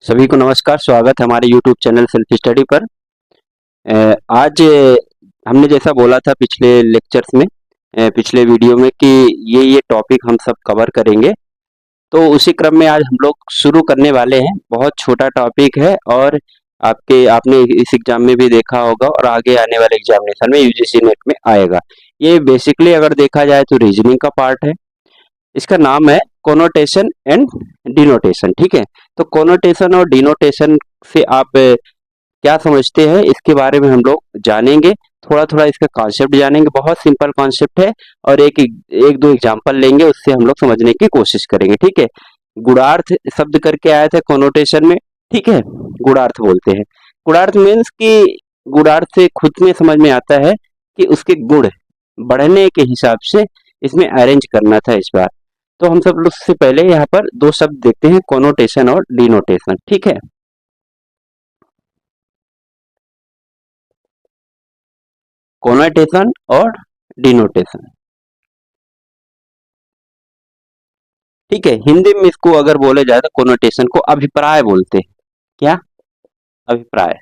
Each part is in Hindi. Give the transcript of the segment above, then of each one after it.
सभी को नमस्कार, स्वागत है हमारे यूट्यूब चैनल सेल्फ स्टडी पर। आज हमने जैसा बोला था पिछले लेक्चर्स में, पिछले वीडियो में कि ये टॉपिक हम सब कवर करेंगे, तो उसी क्रम में आज हम लोग शुरू करने वाले हैं। बहुत छोटा टॉपिक है और आपने इस एग्जाम में भी देखा होगा और आगे आने वाले एग्जामिनेशन में यूजीसी नेट में आएगा। ये बेसिकली अगर देखा जाए तो रीजनिंग का पार्ट है। इसका नाम है कोनोटेशन एंड डिनोटेशन। ठीक है, तो कोनोटेशन और डिनोटेशन से आप क्या समझते हैं इसके बारे में हम लोग जानेंगे। थोड़ा थोड़ा इसका कॉन्सेप्ट जानेंगे, बहुत सिंपल कॉन्सेप्ट है और एक दो एग्जांपल लेंगे, उससे हम लोग समझने की कोशिश करेंगे। ठीक है, गुणार्थ शब्द करके आया था कोनोटेशन में। ठीक है, गुणार्थ बोलते हैं। गुणार्थ मीन्स कि गुणार्थ से खुद में समझ में आता है कि उसके गुण बढ़ने के हिसाब से इसमें अरेंज करना था इस बार। तो हम सब लोग से पहले यहाँ पर दो शब्द देखते हैं, कोनोटेशन और डिनोटेशन। ठीक है, कोनोटेशन और डिनोटेशन। ठीक है, हिंदी में इसको अगर बोले जाए तो कोनोटेशन को अभिप्राय बोलते हैं। क्या? अभिप्राय।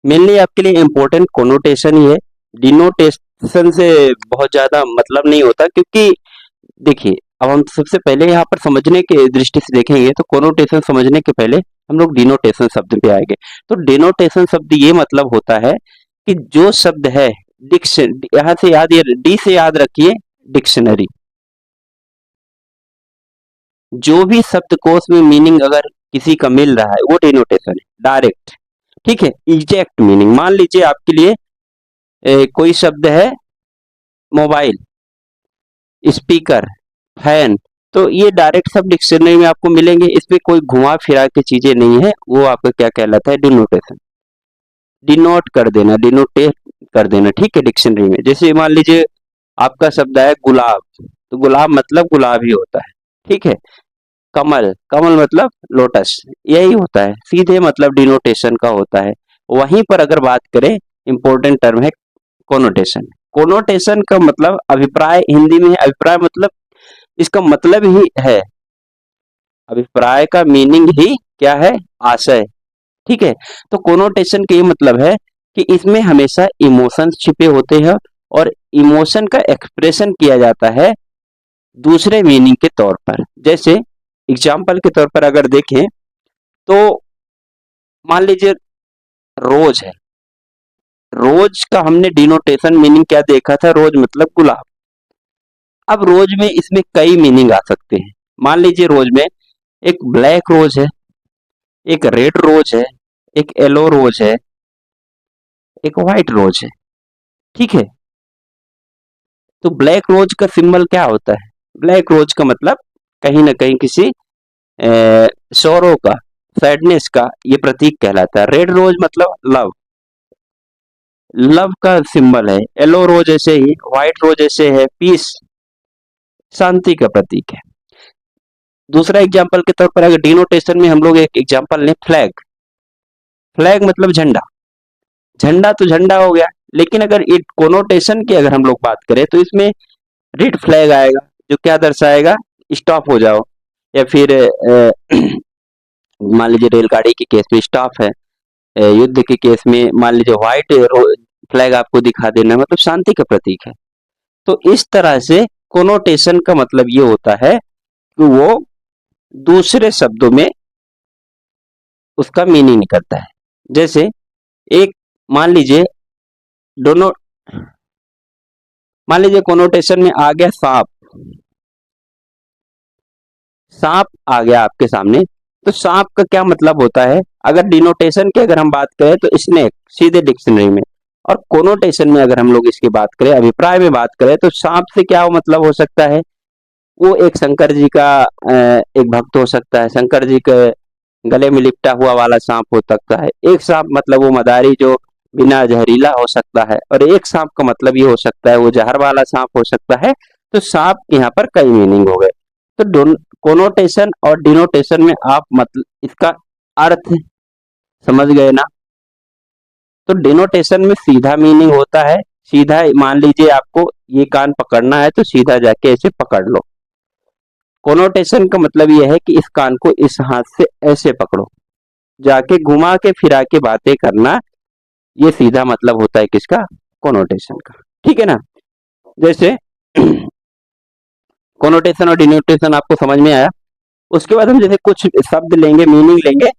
मेनली आपके लिए इंपॉर्टेंट कोनोटेशन ही है। डिनोटेशन से बहुत ज्यादा मतलब नहीं होता, क्योंकि देखिए अब हम सबसे पहले यहाँ पर समझने के दृष्टि से देखेंगे तो कोनोटेशन समझने के पहले हम लोग डिनोटेशन शब्द पे आएंगे। तो डिनोटेशन शब्द ये मतलब होता है कि जो शब्द है डिक्शन, यहाँ से याद, ये डी से याद रखिए, डिक्शनरी। जो भी शब्दकोश में मीनिंग अगर किसी का मिल रहा है वो डिनोटेशन है, डायरेक्ट। ठीक है, एग्जैक्ट मीनिंग। मान लीजिए आपके लिए कोई शब्द है मोबाइल, स्पीकर, फैन, तो ये डायरेक्ट सब डिक्शनरी में आपको मिलेंगे। इसमें कोई घुमा फिरा के चीजें नहीं है, वो आपका क्या कहलाता है? डिनोटेशन। डिनोट कर देना, डिनोटेट कर देना। ठीक है, डिक्शनरी में जैसे मान लीजिए आपका शब्द है गुलाब, तो गुलाब मतलब गुलाब ही होता है। ठीक है, कमल, कमल मतलब लोटस, यही होता है, सीधे मतलब डिनोटेशन का होता है। वहीं पर अगर बात करें, इंपॉर्टेंट टर्म है कोनोटेशन। कोनोटेशन का मतलब अभिप्राय, हिंदी में है अभिप्राय, मतलब इसका मतलब ही है, अभिप्राय का मीनिंग ही क्या है? आशय। ठीक है, तो कोनोटेशन का ये मतलब है कि इसमें हमेशा इमोशंस छिपे होते हैं और इमोशन का एक्सप्रेशन किया जाता है दूसरे मीनिंग के तौर पर। जैसे एग्जाम्पल के तौर पर अगर देखें तो मान लीजिए रोज है, रोज का हमने डिनोटेशन मीनिंग क्या देखा था? रोज मतलब गुलाब। अब रोज में इसमें कई मीनिंग आ सकते हैं। मान लीजिए रोज में एक ब्लैक रोज है, एक रेड रोज है, एक येलो रोज है, एक व्हाइट रोज है। ठीक है, तो ब्लैक रोज का सिंबल क्या होता है? ब्लैक रोज का मतलब कहीं ना कहीं किसी सौरों का, सैडनेस का ये प्रतीक कहलाता है। रेड रोज मतलब लव, लव का सिंबल है। येलो रोज ऐसे ही, व्हाइट रोज ऐसे है, पीस, शांति का प्रतीक है। दूसरा एग्जाम्पल के तौर पर अगर डिनोटेशन में हम लोग एक एग्जाम्पल लें, फ्लैग, फ्लैग मतलब झंडा। झंडा तो झंडा हो गया, लेकिन अगर इट कोनोटेशन की अगर हम लोग बात करें तो इसमें रेड फ्लैग आएगा, जो क्या दर्शाएगा? स्टॉप हो जाओ। या फिर मान लीजिए रेलगाड़ी के केस में स्टॉप है, युद्ध के केस में मान लीजिए व्हाइट फ्लैग आपको दिखा देना, मतलब शांति का प्रतीक है। तो इस तरह से कोनोटेशन का मतलब ये होता है कि वो दूसरे शब्दों में उसका मीनिंग निकलता है। जैसे एक मान लीजिए दोनों, मान लीजिए कोनोटेशन में आ गया सांप, सांप आ गया आपके सामने, तो सांप का क्या मतलब होता है? अगर डिनोटेशन की अगर हम बात करें तो स्नेक, सीधे डिक्शनरी में। और कोनोटेशन में अगर हम लोग इसकी बात करें, अभिप्राय में बात करें, तो सांप से क्या मतलब हो सकता है? वो एक शंकर जी का एक भक्त हो सकता है, शंकर जी के गले में लिपटा हुआ वाला सांप हो सकता है। एक सांप मतलब वो मदारी जो बिना जहरीला हो सकता है, और एक सांप का मतलब ये हो सकता है वो जहर वाला सांप हो सकता है। तो सांप यहाँ पर कई मीनिंग हो गए। तो कोनोटेशन और डिनोटेशन में आप मतलब इसका अर्थ समझ गए ना? तो डिनोटेशन में सीधा मीनिंग होता है, सीधा मान लीजिए आपको ये कान पकड़ना है तो सीधा जाके ऐसे पकड़ लो। कोनोटेशन का मतलब ये है कि इस कान को इस हाथ से ऐसे पकड़ो, जाके घुमा के फिरा के बातें करना, ये सीधा मतलब होता है किसका, कोनोटेशन का। ठीक है ना। जैसे कोनोटेशन और डिनोटेशन आपको समझ में आया। उसके बाद हम जैसे कुछ शब्द लेंगे, मीनिंग लेंगे,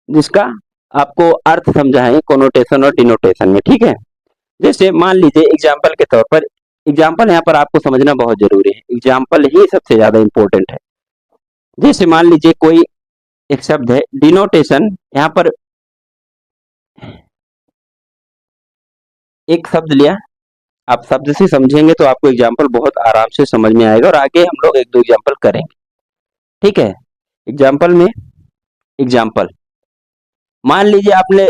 जिसका आपको अर्थ समझाएंगे कोनोटेशन और डिनोटेशन में। ठीक है। जैसे मान लीजिए एग्जाम्पल के तौर पर, एग्जाम्पल यहाँ पर आपको समझना बहुत जरूरी है, एग्जाम्पल ही सबसे ज्यादा इंपॉर्टेंट है। जैसे मान लीजिए कोई एक शब्द है डिनोटेशन, यहाँ पर एक शब्द लिया, आप शब्द से समझेंगे तो आपको एग्जाम्पल बहुत आराम से समझ में आएगा, और आगे हम लोग एक दो एग्जाम्पल करेंगे। ठीक है। एग्जाम्पल में, एग्जाम्पल मान लीजिए आपने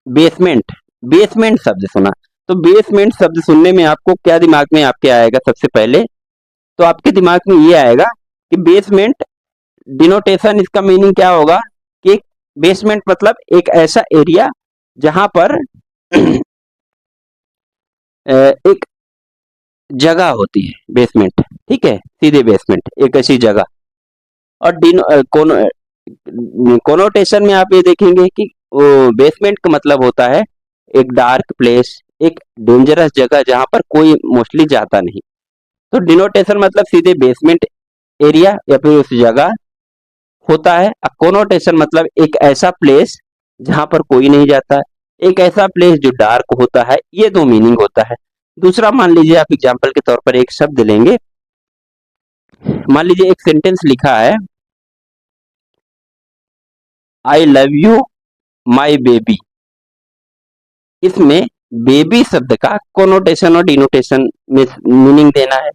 बेसमेंट, बेसमेंट शब्द सुना, तो बेसमेंट शब्द सुनने में आपको क्या दिमाग में आपके आएगा, सबसे पहले तो आपके दिमाग में ये आएगा कि बेसमेंट, डिनोटेशन इसका मीनिंग क्या होगा कि बेसमेंट मतलब एक ऐसा एरिया जहां पर एक जगह होती है, बेसमेंट। ठीक है, सीधे बेसमेंट एक ऐसी जगह। और कोनोटेशन में आप ये देखेंगे कि बेसमेंट का मतलब होता है एक डार्क प्लेस, एक डेंजरस जगह जहां पर कोई मोस्टली जाता नहीं। तो डिनोटेशन मतलब सीधे बेसमेंट एरिया या फिर उस जगह होता है। कोनोटेशन मतलब एक ऐसा प्लेस जहां पर कोई नहीं जाता, एक ऐसा प्लेस जो डार्क होता है। ये दो मीनिंग होता है। दूसरा मान लीजिए आप एग्जांपल के तौर पर एक शब्द लेंगे, मान लीजिए एक सेंटेंस लिखा है I love you my baby. इसमें बेबी शब्द का कोनोटेशन और डिनोटेशन में मीनिंग देना है।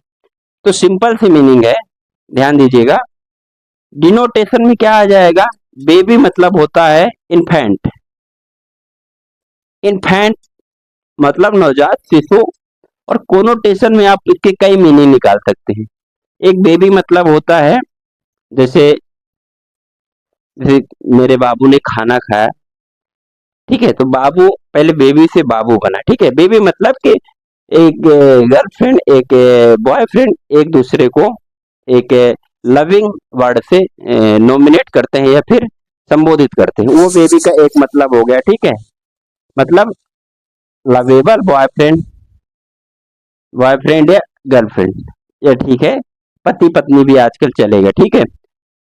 तो सिंपल सी मीनिंग है, ध्यान दीजिएगा। डिनोटेशन में क्या आ जाएगा, बेबी मतलब होता है इन्फेंट, इन्फेंट मतलब नवजात शिशु। और कोनोटेशन में आप इसके कई मीनिंग निकाल सकते हैं। एक बेबी मतलब होता है जैसे, जैसे मेरे बाबू ने खाना खाया, ठीक है, तो बाबू पहले बेबी से बाबू बना। ठीक है, बेबी मतलब कि एक गर्लफ्रेंड, एक बॉयफ्रेंड एक दूसरे को एक लविंग वर्ड से नॉमिनेट करते हैं या फिर संबोधित करते हैं, वो बेबी का एक मतलब हो गया। ठीक है, मतलब लवेबल बॉयफ्रेंड, बॉयफ्रेंड या गर्लफ्रेंड, ये ठीक है। पति पत्नी भी आजकल चलेगा। ठीक है।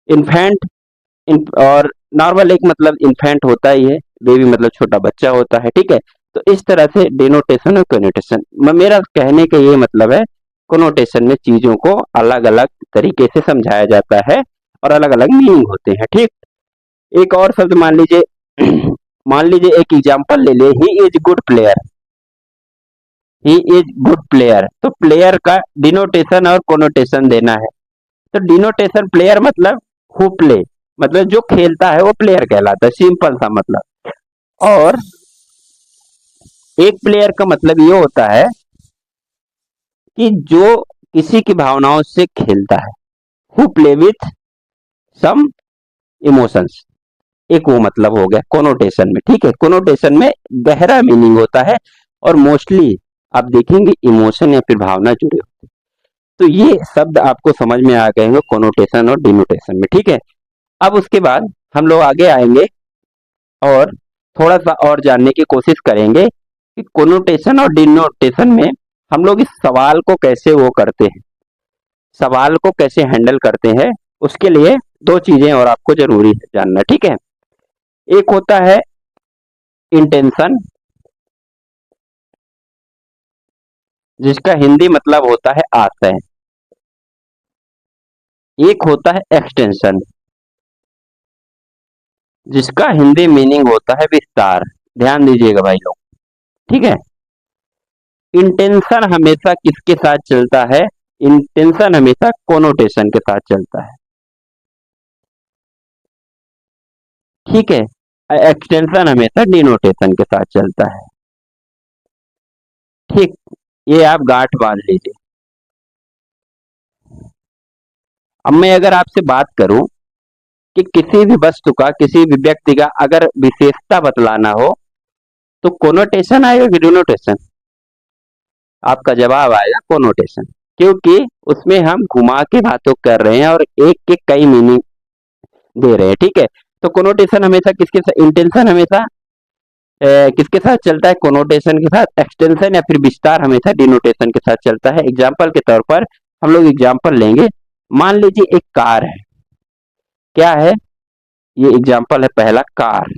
इन्फेंट, और नॉर्मल एक मतलब इन्फेंट होता ही है, बेबी मतलब छोटा बच्चा होता है। ठीक है। तो इस तरह से डिनोटेशन और कोनोटेशन, मेरा कहने का ये मतलब है, कोनोटेशन में चीजों को अलग अलग तरीके से समझाया जाता है और अलग अलग मीनिंग होते हैं। ठीक। एक और शब्द मान लीजिए मान लीजिए एक एग्जांपल ले ले, he is good player, he is good player. तो प्लेयर का डिनोटेशन और कोनोटेशन देना है। तो डिनोटेशन प्लेयर मतलब हु प्ले, मतलब जो खेलता है वो प्लेयर कहलाता है, सिंपल सा मतलब। और एक प्लेयर का मतलब ये होता है कि जो किसी की भावनाओं से खेलता है, who play with some emotions, एक वो मतलब हो गया कोनोटेशन में। ठीक है, कोनोटेशन में गहरा मीनिंग होता है और मोस्टली आप देखेंगे इमोशन या फिर भावना जुड़े होते हैं। तो ये शब्द आपको समझ में आ गए होंगे कोनोटेशन और डिनोटेशन में। ठीक है। अब उसके बाद हम लोग आगे आएंगे और थोड़ा सा और जानने की कोशिश करेंगे कि कोनोटेशन और डिनोटेशन में हम लोग इस सवाल को कैसे वो करते हैं, सवाल को कैसे हैंडल करते हैं। उसके लिए दो चीजें और आपको जरूरी है जानना। ठीक है। एक होता है इंटेंशन, जिसका हिंदी मतलब होता है आशय। एक होता है एक्सटेंशन, जिसका हिंदी मीनिंग होता है विस्तार। ध्यान दीजिएगा भाई लोग। ठीक है। इंटेंशन हमेशा किसके साथ चलता है, इंटेंशन हमेशा कोनोटेशन के साथ चलता है। ठीक है। एक्सटेंशन हमेशा डिनोटेशन के साथ चलता है। ठीक, ये आप गांठ बांध लीजिए। अब मैं अगर आपसे बात करूं कि किसी भी वस्तु का, किसी भी व्यक्ति का अगर विशेषता बतलाना हो, तो कोनोटेशन आएगा कि डिनोटेशन? आपका जवाब आएगा कोनोटेशन, क्योंकि उसमें हम घुमा के बातों कर रहे हैं और एक के कई मीनिंग दे रहे हैं, ठीक है। तो कोनोटेशन हमेशा किसके साथ, इंटेंशन हमेशा किसके साथ चलता है? कोनोटेशन के साथ। एक्सटेंशन या फिर विस्तार हमेशा डिनोटेशन के साथ चलता है। एग्जाम्पल के तौर पर हम लोग एग्जाम्पल लेंगे। मान लीजिए एक कार है, क्या है ये? एग्जाम्पल है पहला, कार,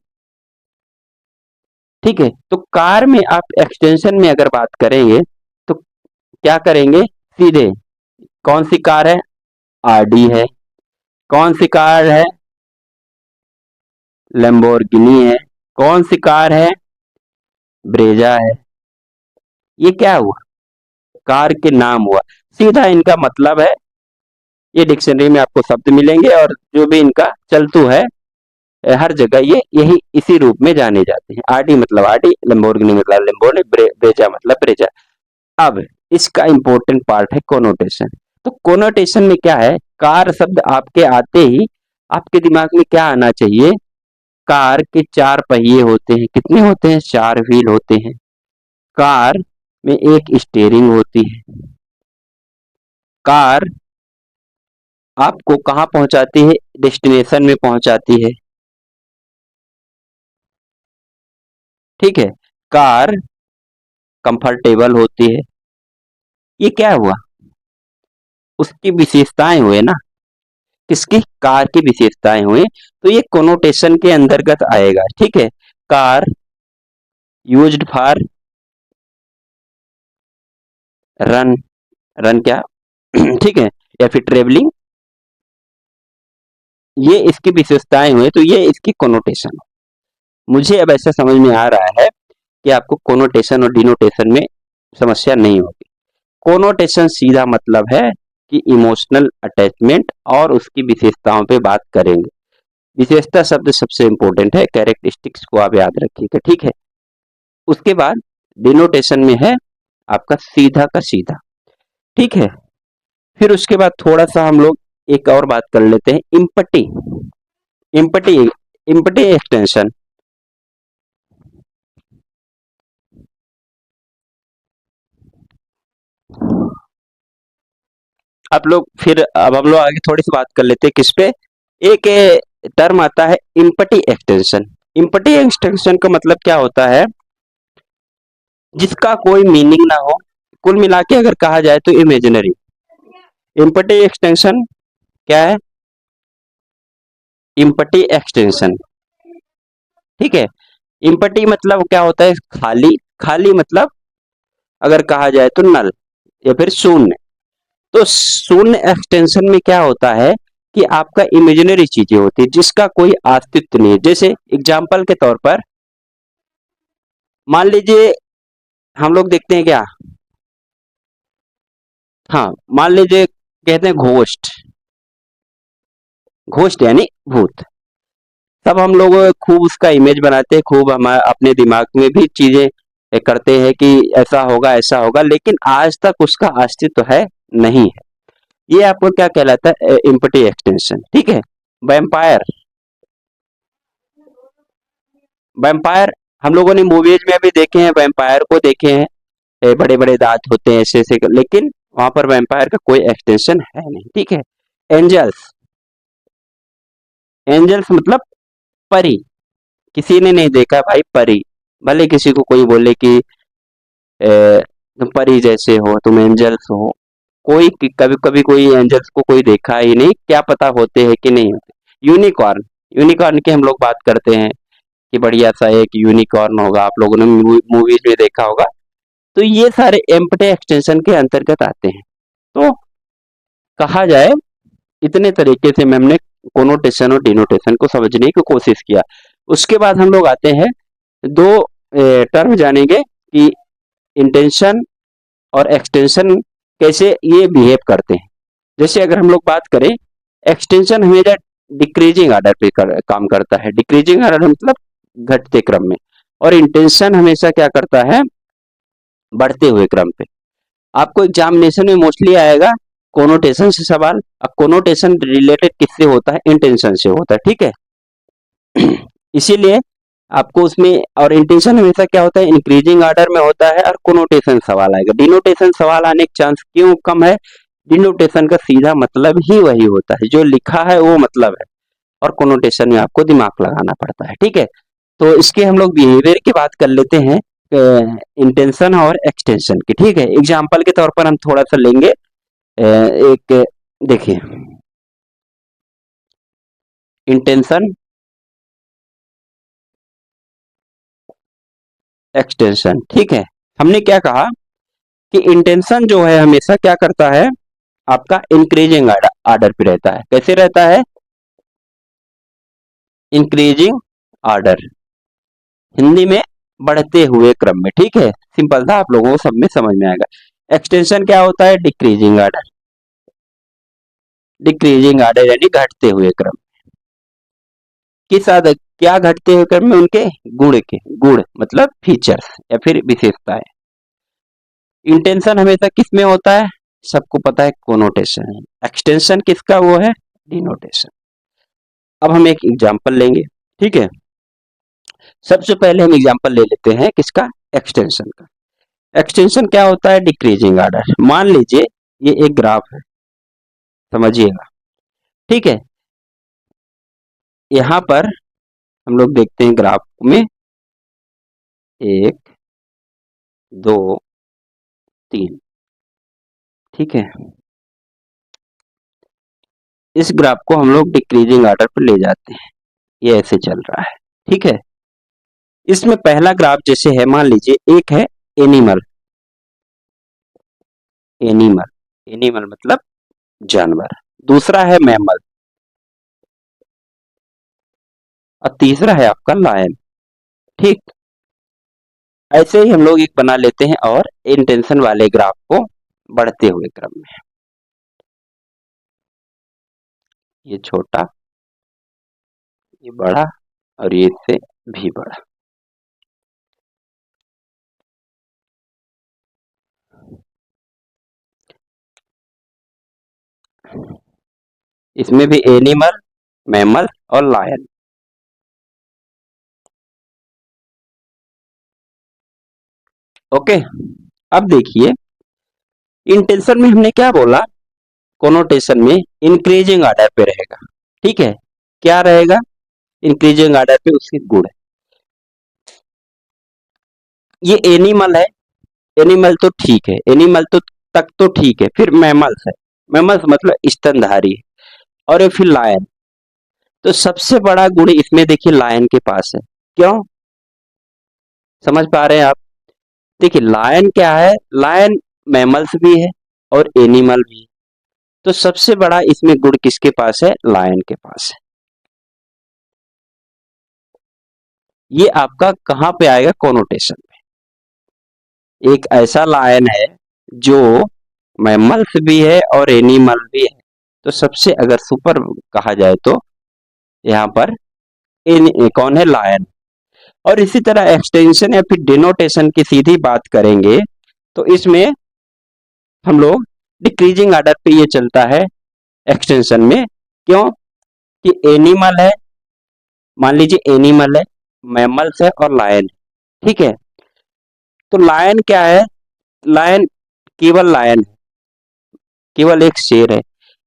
ठीक है। तो कार में आप एक्सटेंशन में अगर बात करेंगे तो क्या करेंगे? सीधे कौन सी कार है? आरडी है। कौन सी कार है? लैम्बोर्गिनी है। कौन सी कार है? ब्रेजा है। ये क्या हुआ? कार के नाम हुआ। सीधा इनका मतलब है, ये डिक्शनरी में आपको शब्द मिलेंगे और जो भी इनका चलतू है हर जगह ये यही इसी रूप में जाने जाते हैं। आरडी मतलब आरडी, लैम्बोर्गिनी मतलब लैम्बोर्गिनी, ब्रेजा मतलब ब्रेजा। अब इसका इंपॉर्टेंट पार्ट है कोनोटेशन। तो कोनोटेशन में क्या है? कार शब्द आपके आते ही आपके दिमाग में क्या आना चाहिए? कार के चार पहिए होते हैं। कितने होते हैं? चार व्हील होते हैं। कार में एक स्टीयरिंग होती है। कार आपको कहाँ पहुंचाती है? डेस्टिनेशन में पहुंचाती है, ठीक है। कार कंफर्टेबल होती है। ये क्या हुआ? उसकी विशेषताएं हुए ना, किसकी? कार की विशेषताएं हुई, तो ये कोनोटेशन के अंतर्गत आएगा, ठीक है। Car used for run, run क्या ठीक है, या फिर ट्रेवलिंग, ये इसकी विशेषताएं हुए, तो ये इसकी कोनोटेशन। मुझे अब ऐसा समझ में आ रहा है कि आपको कोनोटेशन और डिनोटेशन में समस्या नहीं होगी। कोनोटेशन सीधा मतलब है कि इमोशनल अटैचमेंट और उसकी विशेषताओं पे बात करेंगे। विशेषता शब्द सबसे इंपॉर्टेंट है, कैरेक्टरिस्टिक्स को आप याद रखिएगा, ठीक है। उसके बाद डिनोटेशन में है आपका सीधा का सीधा, ठीक है। फिर उसके बाद थोड़ा सा हम लोग एक और बात कर लेते हैं, इम्पटी। Empty, empty extension. आप लोग फिर अब हम लोग आगे थोड़ी सी बात कर लेते हैं किस पे? एक टर्म आता है इम्पटी एक्सटेंशन। इम्पटी एक्सटेंशन का मतलब क्या होता है? जिसका कोई मीनिंग ना हो, कुल मिला के अगर कहा जाए तो इमेजिनरी। इम्पटी एक्सटेंशन क्या है? इम्पटी एक्सटेंशन, ठीक है। इम्पटी मतलब क्या होता है? खाली। खाली मतलब अगर कहा जाए तो नल या फिर शून्य। तो शून्य एक्सटेंशन में क्या होता है कि आपका इमेजिनरी चीजें होती है जिसका कोई अस्तित्व नहीं है। जैसे एग्जाम्पल के तौर पर मान लीजिए हम लोग देखते हैं क्या, हाँ मान लीजिए कहते हैं घोस्ट। घोस्ट यानी भूत। तब हम लोग खूब उसका इमेज बनाते हैं, खूब हम अपने दिमाग में भी चीजें करते हैं कि ऐसा होगा ऐसा होगा, लेकिन आज तक उसका अस्तित्व है नहीं है। ये आपको क्या कहलाता है? इम्पटी एक्सटेंशन, ठीक है। वैम्पायर, वैम्पायर हम लोगों ने मूवीज में भी देखे हैं, वैम्पायर को देखे हैं, बड़े बड़े दांत होते हैं ऐसे ऐसे, लेकिन वहां पर वैम्पायर का कोई एक्सटेंशन है नहीं, ठीक है। एंजल्स, एंजल्स मतलब परी। किसी ने नहीं देखा भाई परी, भले किसी को कोई बोले कि तुम परी जैसे हो, तुम एंजल्स हो, कोई कभी कभी कोई एंजल्स को कोई देखा ही नहीं, क्या पता होते हैं कि नहीं होते। यूनिकॉर्न, यूनिकॉर्न की हम लोग बात करते हैं कि बढ़िया सा एक यूनिकॉर्न होगा, आप लोगों ने मूवीज में देखा होगा। तो ये सारे एम्पटी एक्सटेंशन के अंतर्गत आते हैं। तो कहा जाए इतने तरीके से मैम ने कोनोटेशन और डिनोटेशन को समझने की कोशिश किया। उसके बाद हम लोग आते हैं दो टर्म जानेंगे कि इंटेंशन और एक्सटेंशन कैसे ये बिहेव करते हैं। जैसे अगर हम लोग बात करें, एक्सटेंशन हमेशा डिक्रीजिंग ऑर्डर पे काम करता है। डिक्रीजिंग ऑर्डर मतलब घटते क्रम में, और इंटेंशन हमेशा क्या करता है? बढ़ते हुए क्रम पे। आपको एग्जामिनेशन में मोस्टली आएगा कोनोटेशन से सवाल। अब कोनोटेशन रिलेटेड किससे होता है? इंटेंशन से होता है, ठीक है। इसीलिए आपको उसमें, और इंटेंशन हमेशा क्या होता है, इंक्रीजिंग ऑर्डर में होता है, और कोनोटेशन सवाल आएगा। डिनोटेशन सवाल आने के चांस क्यों कम है? डिनोटेशन का सीधा मतलब ही वही होता है, जो लिखा है वो मतलब है, और कोनोटेशन में आपको दिमाग लगाना पड़ता है। ठीक है, तो इसके हम लोग बिहेवियर की बात कर लेते हैं, इंटेंशन और एक्सटेंशन की। ठीक है, एग्जाम्पल के तौर पर हम थोड़ा सा लेंगे। एक देखिए, इंटेंशन, एक्सटेंशन। ठीक है, हमने क्या कहा कि इंटेंशन जो है हमेशा क्या करता है, आपका इंक्रीजिंग ऑर्डर पे रहता है। कैसे रहता है? इंक्रीजिंग ऑर्डर, हिंदी में बढ़ते हुए क्रम में। ठीक है, सिंपल था, आप लोगों को सब में समझ में आएगा। एक्सटेंशन क्या होता है? डिक्रीजिंग ऑर्डर, डिक्रीजिंग ऑर्डर यानी घटते हुए क्रम। किस आदत, क्या घटते हुए क्रम में? उनके गुण के, गुण मतलब फीचर्स या फिर विशेषताएं। इंटेंशन हमेशा किस में होता है? सबको पता है, कोनोटेशन है। एक्सटेंशन किसका? वो है डिनोटेशन। अब हम एक एग्जांपल लेंगे। ठीक है, सबसे पहले हम एग्जांपल ले लेते हैं किसका? एक्सटेंशन का। एक्सटेंशन क्या होता है? Decreasing order. मान लीजिए ये एक ग्राफ है, समझिएगा। ठीक है, यहां पर हम लोग देखते हैं ग्राफ में 1 2 3। ठीक है, इस ग्राफ को हम लोग डिक्रीजिंग ऑर्डर पर ले जाते हैं, ये ऐसे चल रहा है। ठीक है, इसमें पहला ग्राफ जैसे है, मान लीजिए एक है एनिमल, एनिमल एनिमल मतलब जानवर, दूसरा है मैमल, और तीसरा है आपका लायन। ठीक, ऐसे ही हम लोग एक बना लेते हैं और इंटेंशन वाले ग्राफ को बढ़ते हुए क्रम में, ये छोटा, ये बड़ा, और ये इससे भी बड़ा। इसमें भी एनिमल, मैमल और लायन। ओके, अब देखिए इंटेंशन में हमने क्या बोला, कोनोटेशन में इंक्रीजिंग ऑर्डर पे रहेगा। ठीक है, क्या रहेगा? इंक्रीजिंग ऑर्डर पे उसके गुण। ये एनिमल है, एनिमल तो ठीक है, एनिमल तो तक तो ठीक है, फिर मैमल्स है, मैमल्स मतलब स्तनधारी है, और ये फिर लायन। तो सबसे बड़ा गुण इसमें देखिए लायन के पास है। क्यों? समझ पा रहे हैं आप? देखिए लायन क्या है, लायन मैमल्स भी है और एनिमल भी है, तो सबसे बड़ा इसमें गुण किसके पास है? लायन के पास है। ये आपका कहां पे आएगा? कोनोटेशन में। एक ऐसा लायन है जो मैमल्स भी है और एनिमल भी है, तो सबसे अगर सुपर कहा जाए तो यहाँ पर कौन है? लायन। और इसी तरह एक्सटेंशन या फिर डिनोटेशन की सीधी बात करेंगे तो इसमें हम लोग डिक्रीजिंग ऑर्डर पे ये चलता है एक्सटेंशन में। क्यों? कि एनिमल है, मान लीजिए एनिमल है, मैमल्स है और लायन। ठीक है, तो लायन क्या है? लायन केवल लायन है, केवल एक शेर है।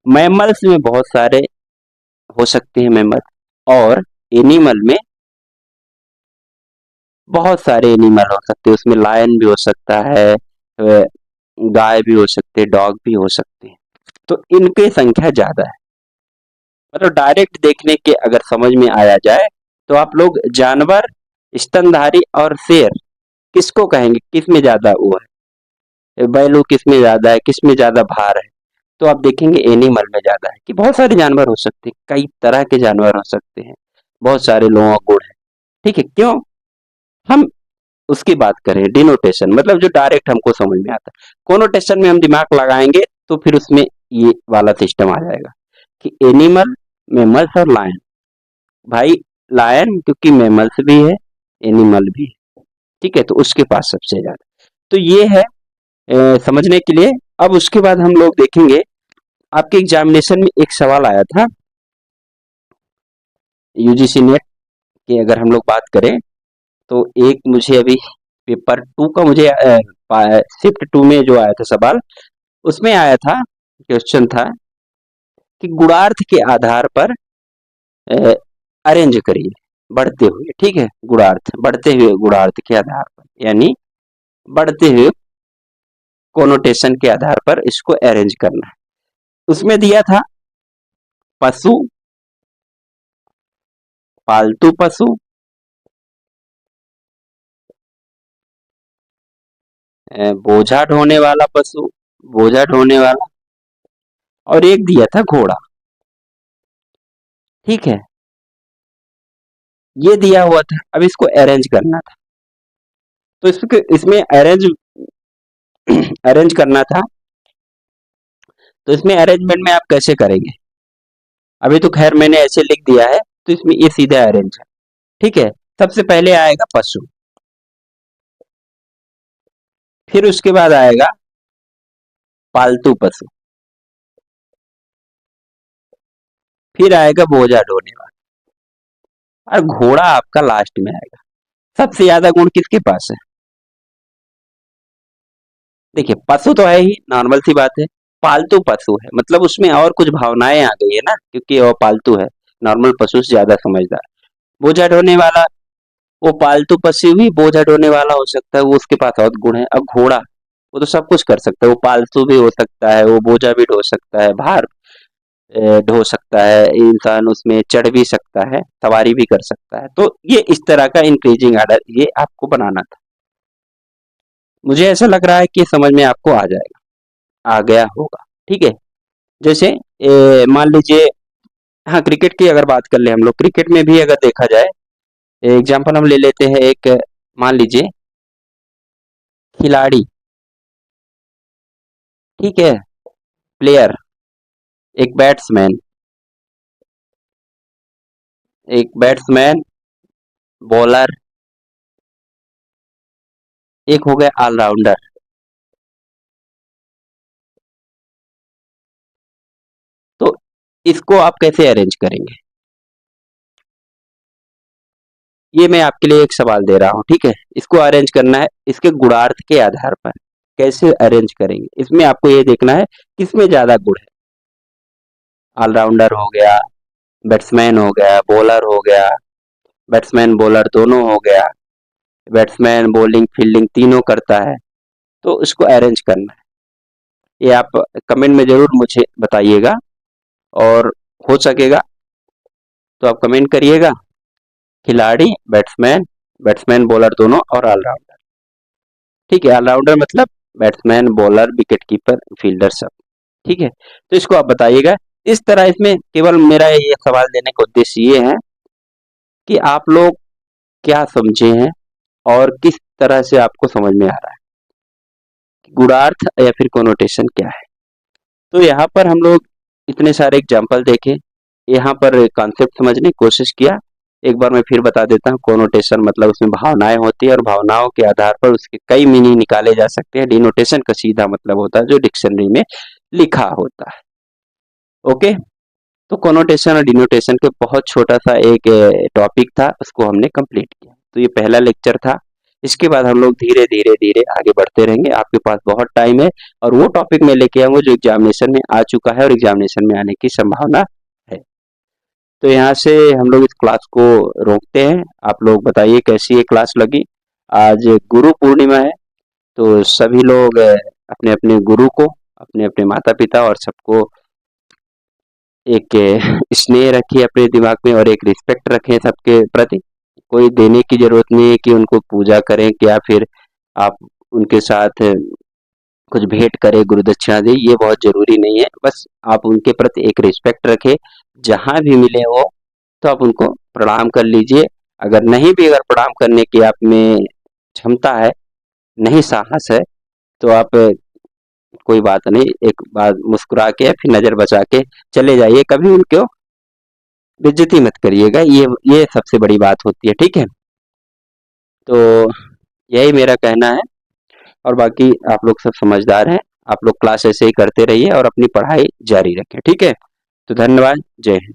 मैमल्स में बहुत सारे हो सकते हैं मैमल, और एनिमल में बहुत सारे एनिमल हो सकते हैं, उसमें लायन भी हो सकता है, गाय भी हो सकते हैं, डॉग भी हो सकते हैं, तो इनकी संख्या ज्यादा है। मतलब डायरेक्ट देखने के अगर समझ में आया जाए तो आप लोग जानवर, स्तनधारी और शेर किसको कहेंगे, किसमें ज्यादा वो है, बैलू किसमें ज्यादा है, किसमें ज्यादा भार है? तो आप देखेंगे एनिमल में ज्यादा है, कि बहुत सारे जानवर हो सकते हैं, कई तरह के जानवर हो सकते हैं, बहुत सारे लोगों का गुण है। ठीक है, क्यों? हम उसकी बात करें डिनोटेशन, मतलब जो डायरेक्ट हमको समझ में आता है। कोनोटेशन में हम दिमाग लगाएंगे तो फिर उसमें ये वाला सिस्टम आ जाएगा कि एनिमल, मैमल्स और लायन। भाई लायन क्योंकि मैमल्स भी है, एनिमल भी है। ठीक है, तो उसके पास सबसे ज्यादा। तो ये है समझने के लिए। अब उसके बाद हम लोग देखेंगे, आपके एग्जामिनेशन में एक सवाल आया था यूजीसी नेट की, अगर हम लोग बात करें तो एक मुझे अभी पेपर 2 का मुझे शिफ्ट 2 में जो आया था सवाल, उसमें आया था, क्वेश्चन था कि गुणार्थ के आधार पर अरेंज करिए बढ़ते हुए, ठीक है, गुणार्थ बढ़ते हुए गुणार्थ के आधार पर, यानी बढ़ते हुए कोनोटेशन के आधार पर इसको अरेंज करना है। उसमें दिया था पशु, पालतू पशु, बोझा ढोने वाला पशु, बोझा ढोने वाला, और एक दिया था घोड़ा, ठीक है, ये दिया हुआ था। अब इसको अरेंज करना था, तो इसमें अरेंज अरेंज करना था, तो इसमें अरेंजमेंट में आप कैसे करेंगे? अभी तो खैर मैंने ऐसे लिख दिया है, तो इसमें ये सीधा अरेंज है, ठीक है। सबसे पहले आएगा पशु, फिर उसके बाद आएगा पालतू पशु, फिर आएगा बोझा ढोने वाला, और घोड़ा आपका लास्ट में आएगा। सबसे ज्यादा गुण किसके पास है? देखिए, पशु तो है ही, नॉर्मल सी बात है। पालतू पशु है, मतलब उसमें और कुछ भावनाएं आ गई है ना, क्योंकि वो पालतू है, नॉर्मल पशु से ज्यादा समझदार। बोझा ढोने वाला, वो पालतू पशु भी बोझा ढोने वाला हो सकता है, वो उसके पास और गुण है। अब घोड़ा, वो तो सब कुछ कर सकता है, वो पालतू भी हो सकता है, वो बोझा भी ढो सकता है, भार ढो सकता है, इंसान उसमें चढ़ भी सकता है, सवारी भी कर सकता है। तो ये इस तरह का इंक्रीजिंग आर्डर ये आपको बनाना था। मुझे ऐसा लग रहा है कि समझ में आपको आ जाएगा, आ गया होगा, ठीक है। जैसे मान लीजिए, हाँ, क्रिकेट की अगर बात कर ले हम लोग, क्रिकेट में भी अगर देखा जाए, एग्जाम्पल हम ले लेते हैं एक, मान लीजिए खिलाड़ी, ठीक है, प्लेयर, एक बैट्समैन, एक बैट्समैन, बॉलर, एक हो गया ऑलराउंडर। तो इसको आप कैसे अरेंज करेंगे? ये मैं आपके लिए एक सवाल दे रहा हूँ, ठीक है। इसको अरेंज करना है इसके गुणार्थ के आधार पर, कैसे अरेंज करेंगे? इसमें आपको ये देखना है किसमें ज्यादा गुण है। ऑलराउंडर हो गया, बैट्समैन हो गया, बॉलर हो गया, बैट्समैन बॉलर दोनों हो गया, बैट्समैन बॉलिंग फील्डिंग तीनों करता है, तो इसको अरेंज करना है। ये आप कमेंट में जरूर मुझे बताइएगा, और हो सकेगा तो आप कमेंट करिएगा, खिलाड़ी, बैट्समैन, बैट्समैन बॉलर दोनों, और ऑलराउंडर, ठीक है। ऑलराउंडर मतलब batsman bowler wicket keeper fielder सब, ठीक है। तो इसको आप बताइएगा। इस तरह इसमें केवल मेरा ये सवाल देने का उद्देश्य ये है कि आप लोग क्या समझे हैं, और किस तरह से आपको समझ में आ रहा है, गुणार्थ या फिर कोनोटेशन क्या है। तो यहाँ पर हम लोग इतने सारे एग्जाम्पल देखे, यहाँ पर कॉन्सेप्ट समझने की कोशिश किया। एक बार मैं फिर बता देता हूँ, कोनोटेशन मतलब उसमें भावनाएं होती है, और भावनाओं के आधार पर उसके कई मीनिंग निकाले जा सकते हैं। डिनोटेशन का सीधा मतलब होता है जो डिक्शनरी में लिखा होता है, ओके। तो कोनोटेशन और डिनोटेशन के बहुत छोटा सा एक टॉपिक था, उसको हमने कंप्लीट किया। तो ये पहला लेक्चर था। इसके बाद हम लोग धीरे धीरे धीरे आगे बढ़ते रहेंगे। आपके पास बहुत टाइम है, और वो टॉपिक मैं लेके आऊंगा जो एग्जामिनेशन में आ चुका है और एग्जामिनेशन में आने की संभावना है। तो यहाँ से हम लोग इस क्लास को रोकते हैं। आप लोग बताइए कैसी ये क्लास लगी। आज गुरु पूर्णिमा है, तो सभी लोग अपने अपने गुरु को, अपने अपने माता पिता और सबको एक स्नेह रखिए अपने दिमाग में, और एक रिस्पेक्ट रखें सबके प्रति। कोई देने की जरूरत नहीं है कि उनको पूजा करें, या फिर आप उनके साथ कुछ भेंट करें, गुरु दक्षिणा दें, ये बहुत जरूरी नहीं है। बस आप उनके प्रति एक रिस्पेक्ट रखें, जहां भी मिले वो, तो आप उनको प्रणाम कर लीजिए। अगर नहीं भी, अगर प्रणाम करने की आप में क्षमता है, नहीं साहस है, तो आप कोई बात नहीं, एक बार मुस्कुरा के फिर नजर बचा के चले जाइए। कभी उनको बेइज्जती मत करिएगा, ये सबसे बड़ी बात होती है, ठीक है। तो यही मेरा कहना है, और बाकी आप लोग सब समझदार हैं। आप लोग क्लास ऐसे ही करते रहिए और अपनी पढ़ाई जारी रखें, ठीक है। तो धन्यवाद, जय हिंद।